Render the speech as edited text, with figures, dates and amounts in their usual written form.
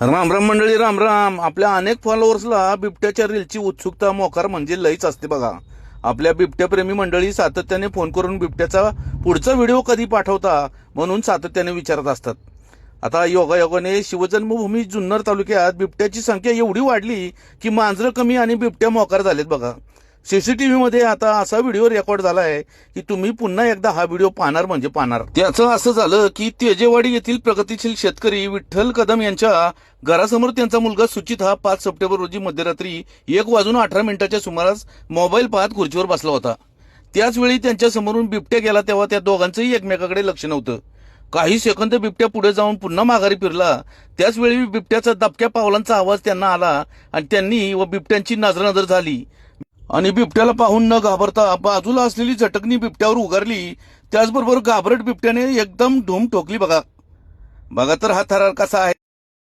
राम राम मंडळी, राम राम. आपल्या अनेक फॉलोअर्सला बिबट्याच्या रीलची उत्सुकता मोकार म्हणजे लईच असते बघा. आपल्या बिबट्याप्रेमी मंडळी सातत्याने फोन करून बिबट्याचा पुढचा व्हिडिओ कधी पाठवता म्हणून सातत्याने विचारत असतात. आता योगायोगाने शिवजन्मभूमी जुन्नर तालुक्यात बिबट्याची संख्या एवढी वाढली की मांजरं कमी आणि बिबट्या मोकार झालेत बघा. सीसीटीव्हीमध्ये आता असा व्हिडिओ रेकॉर्ड झालाय की तुम्ही पुन्हा एकदा हा व्हिडिओ पाहणार म्हणजे पाहणार. त्याचं असं झालं की तेजेवाडी येथील प्रगतीशील शेतकरी विठ्ठल कदम यांच्या घरासमोर त्यांचा मुलगा सुचित हा 5 सप्टेंबर रोजी मध्यरात्री 1:18 सुमारास मोबाईल पाहत खुर्चीवर बसला होता. त्याचवेळी त्यांच्या समोरून बिबट्या गेला तेव्हा त्या दोघांचंही एकमेकाकडे लक्ष नव्हतं. काही सेकंद बिबट्या पुढे जाऊन पुन्हा माघारी फिरला. त्याचवेळी बिबट्याचा दबक्या पावलांचा आवाज त्यांना आला आणि त्यांनी व बिबट्यांची नजरानजर झाली आणि बिबट्याला पाहून न घाबरता बाजूला असलेली झटकणी बिबट्यावर उगारली. त्याचबरोबर घाबरट बिबट्याने एकदम धूम ठोकली बघा. बघा तर हा थरार कसा आहे.